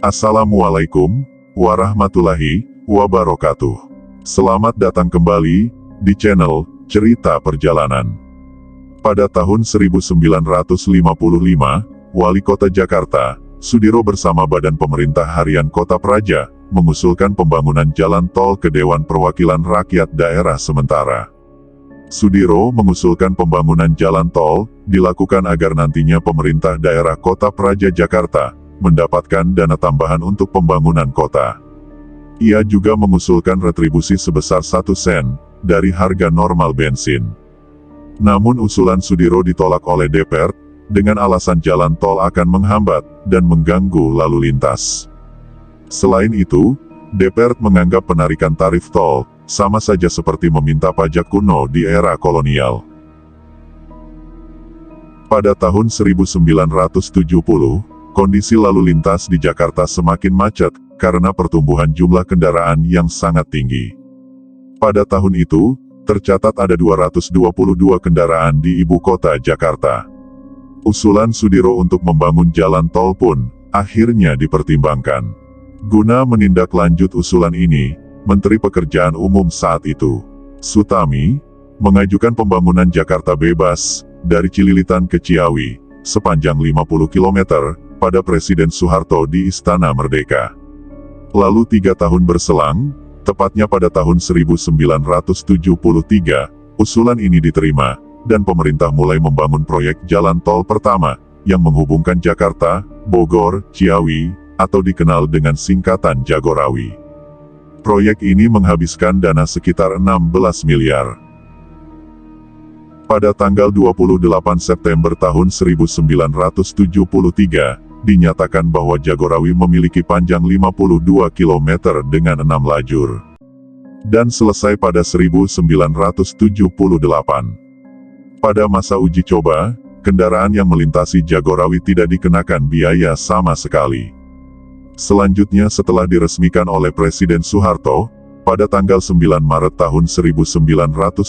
Assalamualaikum warahmatullahi wabarakatuh. Selamat datang kembali di channel Cerita Perjalanan. Pada tahun 1955, Wali Kota Jakarta, Sudiro bersama Badan Pemerintah Harian Kota Praja, mengusulkan pembangunan jalan tol ke Dewan Perwakilan Rakyat Daerah Sementara. Sudiro mengusulkan pembangunan jalan tol dilakukan agar nantinya pemerintah daerah Kota Praja Jakarta mendapatkan dana tambahan untuk pembangunan kota. Ia juga mengusulkan retribusi sebesar 1 sen dari harga normal bensin. Namun usulan Sudiro ditolak oleh DPR dengan alasan jalan tol akan menghambat dan mengganggu lalu lintas. Selain itu, DPR menganggap penarikan tarif tol sama saja seperti meminta pajak kuno di era kolonial. Pada tahun 1970, kondisi lalu lintas di Jakarta semakin macet karena pertumbuhan jumlah kendaraan yang sangat tinggi. Pada tahun itu, tercatat ada 222 kendaraan di ibu kota Jakarta. Usulan Sudiro untuk membangun jalan tol pun akhirnya dipertimbangkan. Guna menindaklanjut usulan ini, Menteri Pekerjaan Umum saat itu, Sutami, mengajukan pembangunan Jakarta Bebas dari Cililitan ke Ciawi sepanjang 50 km pada Presiden Soeharto di Istana Merdeka. Lalu 3 tahun berselang, tepatnya pada tahun 1973, usulan ini diterima, dan pemerintah mulai membangun proyek jalan tol pertama, yang menghubungkan Jakarta, Bogor, Ciawi, atau dikenal dengan singkatan Jagorawi. Proyek ini menghabiskan dana sekitar 16 miliar. Pada tanggal 28 September tahun 1973, dinyatakan bahwa Jagorawi memiliki panjang 52 km dengan 6 lajur. Dan selesai pada 1978. Pada masa uji coba, kendaraan yang melintasi Jagorawi tidak dikenakan biaya sama sekali. Selanjutnya setelah diresmikan oleh Presiden Soeharto, pada tanggal 9 Maret tahun 1978,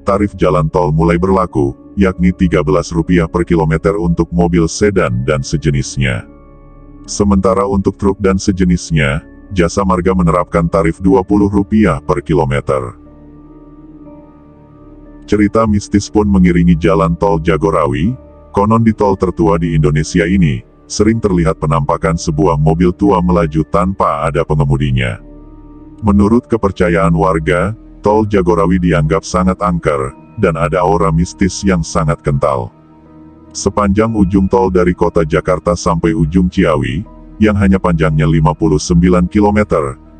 tarif jalan tol mulai berlaku, yakni Rp13 per kilometer untuk mobil sedan dan sejenisnya. Sementara untuk truk dan sejenisnya, Jasa Marga menerapkan tarif Rp20 per kilometer. Cerita mistis pun mengiringi jalan tol Jagorawi. Konon di tol tertua di Indonesia ini, sering terlihat penampakan sebuah mobil tua melaju tanpa ada pengemudinya. Menurut kepercayaan warga, tol Jagorawi dianggap sangat angker, dan ada aura mistis yang sangat kental. Sepanjang ujung tol dari kota Jakarta sampai ujung Ciawi, yang hanya panjangnya 59 km,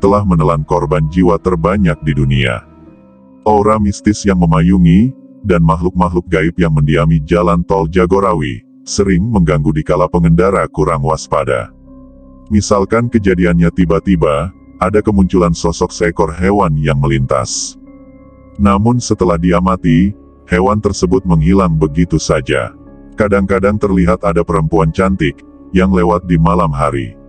telah menelan korban jiwa terbanyak di dunia. Aura mistis yang memayungi, dan makhluk-makhluk gaib yang mendiami jalan tol Jagorawi, sering mengganggu dikala pengendara kurang waspada. Misalkan kejadiannya tiba-tiba, ada kemunculan sosok seekor hewan yang melintas. Namun setelah diamati, hewan tersebut menghilang begitu saja. Kadang-kadang terlihat ada perempuan cantik, yang lewat di malam hari.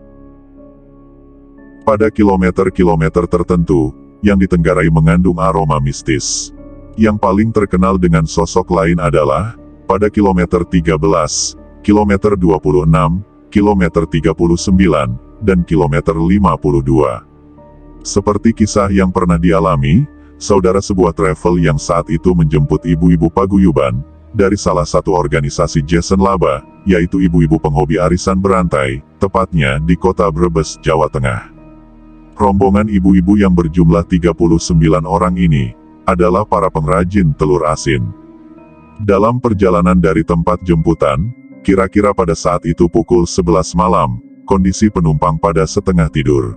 Pada kilometer-kilometer tertentu, yang ditenggarai mengandung aroma mistis. Yang paling terkenal dengan sosok lain adalah, pada kilometer 13, kilometer 26, kilometer 39, dan kilometer 52. Seperti kisah yang pernah dialami, saudara sebuah travel yang saat itu menjemput ibu-ibu paguyuban, dari salah satu organisasi Jason Laba, yaitu ibu-ibu penghobi arisan berantai, tepatnya di kota Brebes, Jawa Tengah. Rombongan ibu-ibu yang berjumlah 39 orang ini, adalah para pengrajin telur asin. Dalam perjalanan dari tempat jemputan, kira-kira pada saat itu pukul 11 malam, kondisi penumpang pada setengah tidur.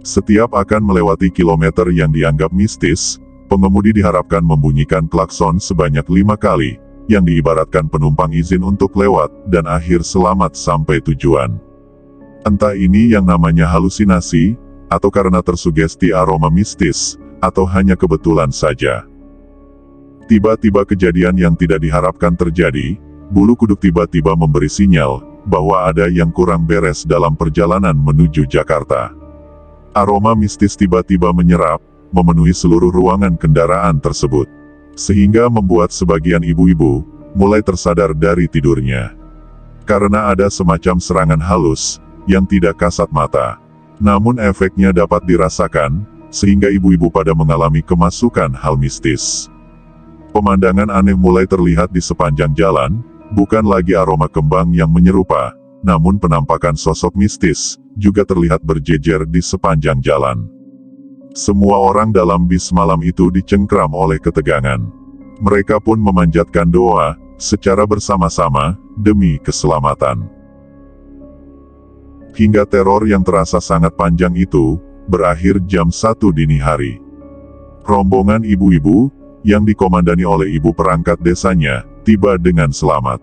Setiap akan melewati kilometer yang dianggap mistis, pengemudi diharapkan membunyikan klakson sebanyak 5 kali, yang diibaratkan penumpang izin untuk lewat, dan akhir selamat sampai tujuan. Entah ini yang namanya halusinasi, atau karena tersugesti aroma mistis, atau hanya kebetulan saja. Tiba-tiba kejadian yang tidak diharapkan terjadi, bulu kuduk tiba-tiba memberi sinyal, bahwa ada yang kurang beres dalam perjalanan menuju Jakarta. Aroma mistis tiba-tiba menyerap, memenuhi seluruh ruangan kendaraan tersebut. Sehingga membuat sebagian ibu-ibu mulai tersadar dari tidurnya. Karena ada semacam serangan halus yang tidak kasat mata. Namun efeknya dapat dirasakan, sehingga ibu-ibu pada mengalami kemasukan hal mistis. Pemandangan aneh mulai terlihat di sepanjang jalan, bukan lagi aroma kembang yang menyerupa, namun penampakan sosok mistis, juga terlihat berjejer di sepanjang jalan. Semua orang dalam bis malam itu dicengkram oleh ketegangan. Mereka pun memanjatkan doa, secara bersama-sama, demi keselamatan. Hingga teror yang terasa sangat panjang itu, berakhir jam 1 dini hari. Rombongan ibu-ibu, yang dikomandani oleh ibu perangkat desanya, tiba dengan selamat.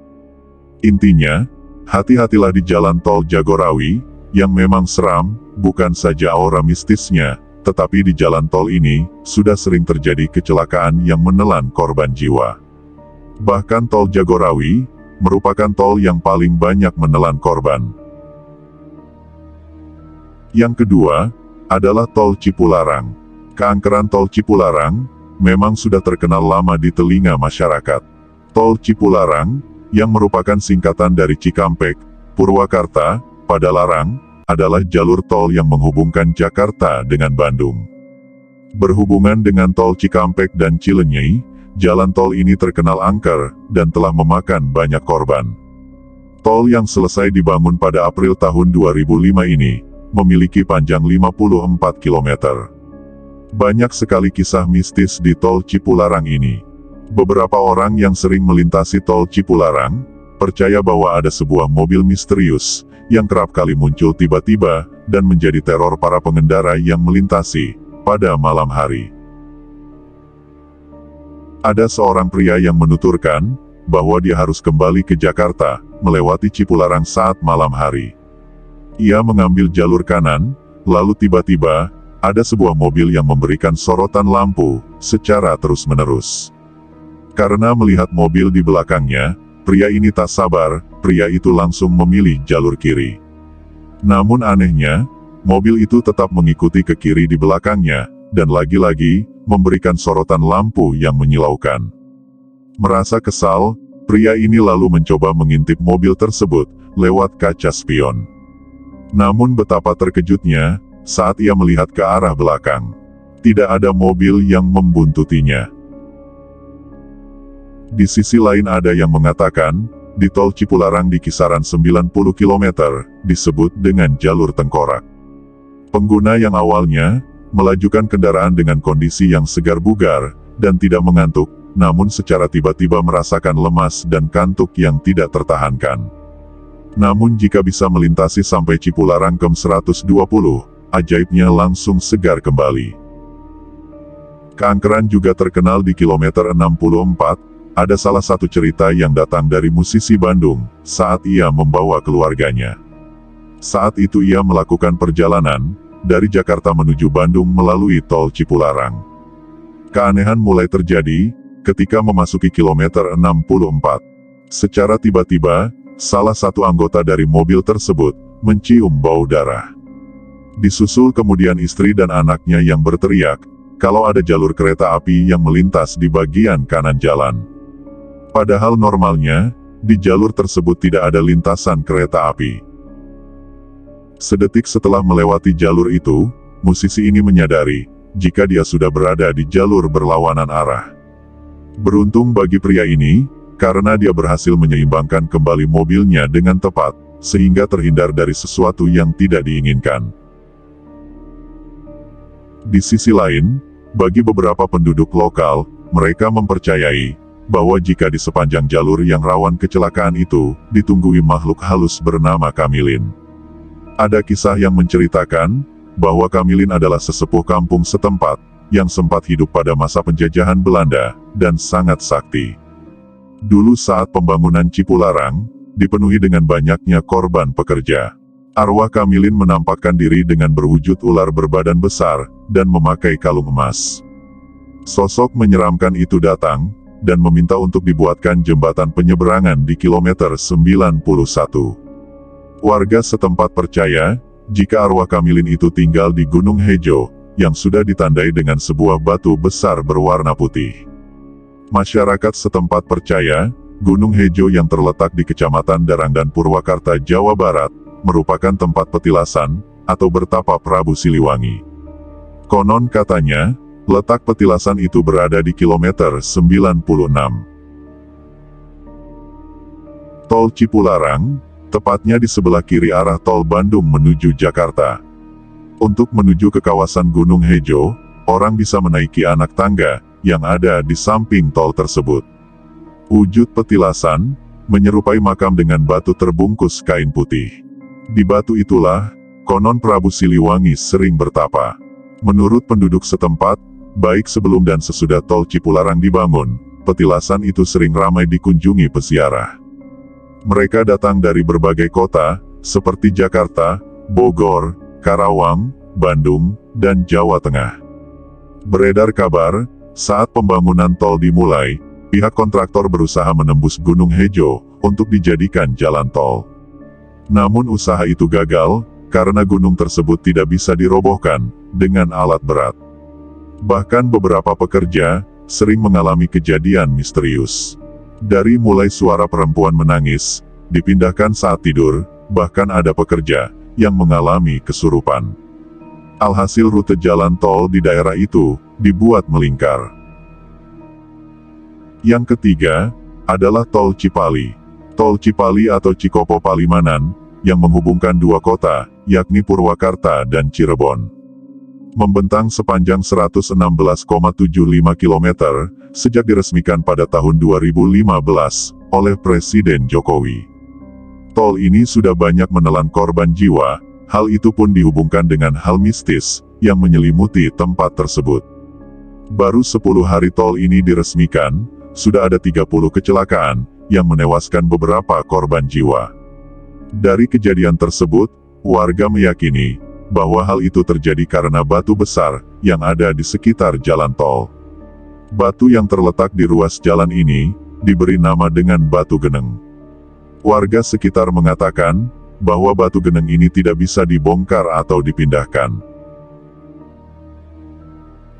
Intinya, hati-hatilah di jalan tol Jagorawi, yang memang seram, bukan saja aura mistisnya, tetapi di jalan tol ini, sudah sering terjadi kecelakaan yang menelan korban jiwa. Bahkan tol Jagorawi, merupakan tol yang paling banyak menelan korban. Yang kedua, adalah tol Cipularang. Keangkeran tol Cipularang, memang sudah terkenal lama di telinga masyarakat. Tol Cipularang, yang merupakan singkatan dari Cikampek, Purwakarta, Padalarang, adalah jalur tol yang menghubungkan Jakarta dengan Bandung. Berhubungan dengan tol Cikampek dan Cilenyei, jalan tol ini terkenal angker, dan telah memakan banyak korban. Tol yang selesai dibangun pada April tahun 2005 ini, memiliki panjang 54 km. Banyak sekali kisah mistis di tol Cipularang ini. Beberapa orang yang sering melintasi tol Cipularang, percaya bahwa ada sebuah mobil misterius, yang kerap kali muncul tiba-tiba, dan menjadi teror para pengendara yang melintasi, pada malam hari. Ada seorang pria yang menuturkan, bahwa dia harus kembali ke Jakarta, melewati Cipularang saat malam hari. Ia mengambil jalur kanan, lalu tiba-tiba, ada sebuah mobil yang memberikan sorotan lampu, secara terus-menerus. Karena melihat mobil di belakangnya, pria ini tak sabar, pria itu langsung memilih jalur kiri. Namun anehnya, mobil itu tetap mengikuti ke kiri di belakangnya, dan lagi-lagi, memberikan sorotan lampu yang menyilaukan. Merasa kesal, pria ini lalu mencoba mengintip mobil tersebut, lewat kaca spion. Namun betapa terkejutnya, saat ia melihat ke arah belakang. Tidak ada mobil yang membuntutinya. Di sisi lain ada yang mengatakan, di tol Cipularang di kisaran 90 km, disebut dengan jalur tengkorak. Pengguna yang awalnya, melajukan kendaraan dengan kondisi yang segar bugar, dan tidak mengantuk, namun secara tiba-tiba merasakan lemas dan kantuk yang tidak tertahankan. Namun jika bisa melintasi sampai Cipularang KM 120, ajaibnya langsung segar kembali. Keangkeran juga terkenal di kilometer 64, ada salah satu cerita yang datang dari musisi Bandung, saat ia membawa keluarganya. Saat itu ia melakukan perjalanan, dari Jakarta menuju Bandung melalui tol Cipularang. Keanehan mulai terjadi, ketika memasuki kilometer 64. Secara tiba-tiba, salah satu anggota dari mobil tersebut, mencium bau darah. Disusul kemudian istri dan anaknya yang berteriak, kalau ada jalur kereta api yang melintas di bagian kanan jalan. Padahal normalnya, di jalur tersebut tidak ada lintasan kereta api. Sedetik setelah melewati jalur itu, musisi ini menyadari, jika dia sudah berada di jalur berlawanan arah. Beruntung bagi pria ini, karena dia berhasil menyeimbangkan kembali mobilnya dengan tepat, sehingga terhindar dari sesuatu yang tidak diinginkan. Di sisi lain, bagi beberapa penduduk lokal, mereka mempercayai, bahwa jika di sepanjang jalur yang rawan kecelakaan itu, ditunggui makhluk halus bernama Kamilin. Ada kisah yang menceritakan, bahwa Kamilin adalah sesepuh kampung setempat, yang sempat hidup pada masa penjajahan Belanda, dan sangat sakti. Dulu saat pembangunan Cipularang, dipenuhi dengan banyaknya korban pekerja. Arwah Kamilin menampakkan diri dengan berwujud ular berbadan besar, dan memakai kalung emas. Sosok menyeramkan itu datang, dan meminta untuk dibuatkan jembatan penyeberangan di kilometer 91. Warga setempat percaya, jika arwah Kamilin itu tinggal di Gunung Hejo, yang sudah ditandai dengan sebuah batu besar berwarna putih. Masyarakat setempat percaya, Gunung Hejo yang terletak di Kecamatan Darang dan Purwakarta, Jawa Barat, merupakan tempat petilasan, atau bertapa Prabu Siliwangi. Konon katanya, letak petilasan itu berada di kilometer 96. Tol Cipularang, tepatnya di sebelah kiri arah tol Bandung menuju Jakarta. Untuk menuju ke kawasan Gunung Hejo, orang bisa menaiki anak tangga, yang ada di samping tol tersebut. Wujud petilasan, menyerupai makam dengan batu terbungkus kain putih. Di batu itulah, konon Prabu Siliwangi sering bertapa. Menurut penduduk setempat, baik sebelum dan sesudah tol Cipularang dibangun, petilasan itu sering ramai dikunjungi peziarah. Mereka datang dari berbagai kota, seperti Jakarta, Bogor, Karawang, Bandung, dan Jawa Tengah. Beredar kabar, saat pembangunan tol dimulai, pihak kontraktor berusaha menembus Gunung Hejo, untuk dijadikan jalan tol. Namun usaha itu gagal, karena gunung tersebut tidak bisa dirobohkan, dengan alat berat. Bahkan beberapa pekerja, sering mengalami kejadian misterius. Dari mulai suara perempuan menangis, dipindahkan saat tidur, bahkan ada pekerja, yang mengalami kesurupan. Alhasil rute jalan tol di daerah itu, dibuat melingkar. Yang ketiga, adalah Tol Cipali. Tol Cipali atau Cikopo Palimanan, yang menghubungkan dua kota, yakni Purwakarta dan Cirebon. Membentang sepanjang 116,75 km, sejak diresmikan pada tahun 2015, oleh Presiden Jokowi. Tol ini sudah banyak menelan korban jiwa, hal itu pun dihubungkan dengan hal mistis, yang menyelimuti tempat tersebut. Baru 10 hari tol ini diresmikan, sudah ada 30 kecelakaan, yang menewaskan beberapa korban jiwa. Dari kejadian tersebut, warga meyakini, bahwa hal itu terjadi karena batu besar, yang ada di sekitar jalan tol. Batu yang terletak di ruas jalan ini, diberi nama dengan Batu Geneng. Warga sekitar mengatakan, bahwa batu geneng ini tidak bisa dibongkar atau dipindahkan.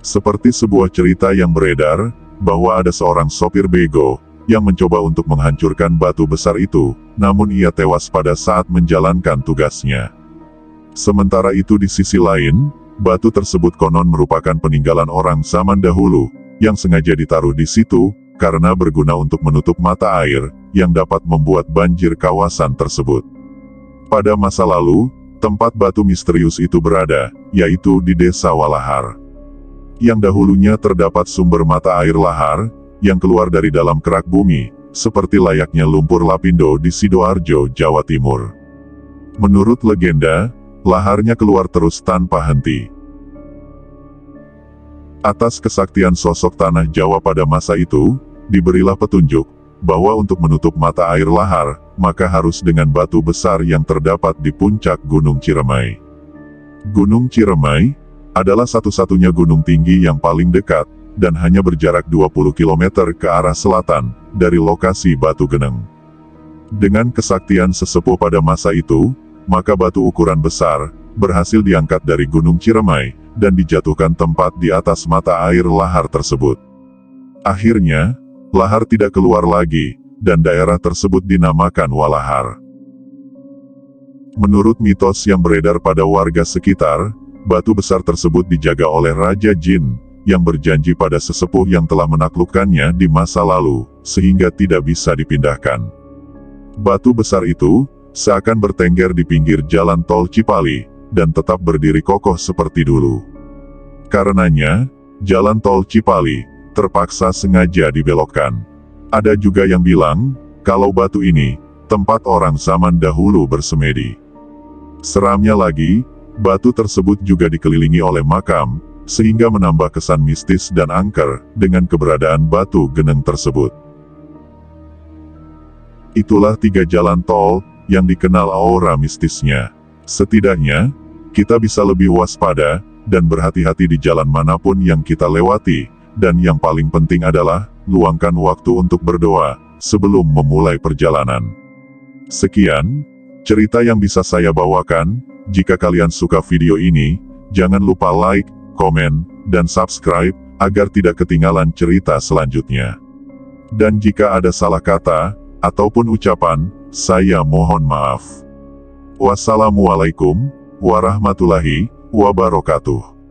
Seperti sebuah cerita yang beredar, bahwa ada seorang sopir bego, yang mencoba untuk menghancurkan batu besar itu, namun ia tewas pada saat menjalankan tugasnya. Sementara itu di sisi lain, batu tersebut konon merupakan peninggalan orang zaman dahulu, yang sengaja ditaruh di situ, karena berguna untuk menutup mata air, yang dapat membuat banjir kawasan tersebut. Pada masa lalu, tempat batu misterius itu berada, yaitu di Desa Walahar. Yang dahulunya terdapat sumber mata air lahar, yang keluar dari dalam kerak bumi, seperti layaknya lumpur lapindo di Sidoarjo, Jawa Timur. Menurut legenda, laharnya keluar terus tanpa henti. Atas kesaktian sosok tanah Jawa pada masa itu, diberilah petunjuk, bahwa untuk menutup mata air lahar, maka harus dengan batu besar yang terdapat di puncak Gunung Ciremai. Gunung Ciremai, adalah satu-satunya gunung tinggi yang paling dekat, dan hanya berjarak 20 km ke arah selatan, dari lokasi Batu Geneng. Dengan kesaktian sesepuh pada masa itu, maka batu ukuran besar, berhasil diangkat dari Gunung Ciremai, dan dijatuhkan tempat di atas mata air lahar tersebut. Akhirnya, lahar tidak keluar lagi, dan daerah tersebut dinamakan Walahar. Menurut mitos yang beredar pada warga sekitar, batu besar tersebut dijaga oleh Raja Jin, yang berjanji pada sesepuh yang telah menaklukkannya di masa lalu, sehingga tidak bisa dipindahkan. Batu besar itu, seakan bertengger di pinggir jalan tol Cipali, dan tetap berdiri kokoh seperti dulu. Karenanya, jalan tol Cipali, terpaksa sengaja dibelokkan. Ada juga yang bilang, kalau batu ini, tempat orang zaman dahulu bersemedi. Seramnya lagi, batu tersebut juga dikelilingi oleh makam, sehingga menambah kesan mistis dan angker, dengan keberadaan Batu Geneng tersebut. Itulah 3 jalan tol, yang dikenal aura mistisnya. Setidaknya, kita bisa lebih waspada, dan berhati-hati di jalan manapun yang kita lewati, dan yang paling penting adalah, luangkan waktu untuk berdoa, sebelum memulai perjalanan. Sekian, cerita yang bisa saya bawakan. Jika kalian suka video ini, jangan lupa like, komen, dan subscribe, agar tidak ketinggalan cerita selanjutnya. Dan jika ada salah kata, ataupun ucapan, saya mohon maaf. Wassalamualaikum warahmatullahi wabarakatuh.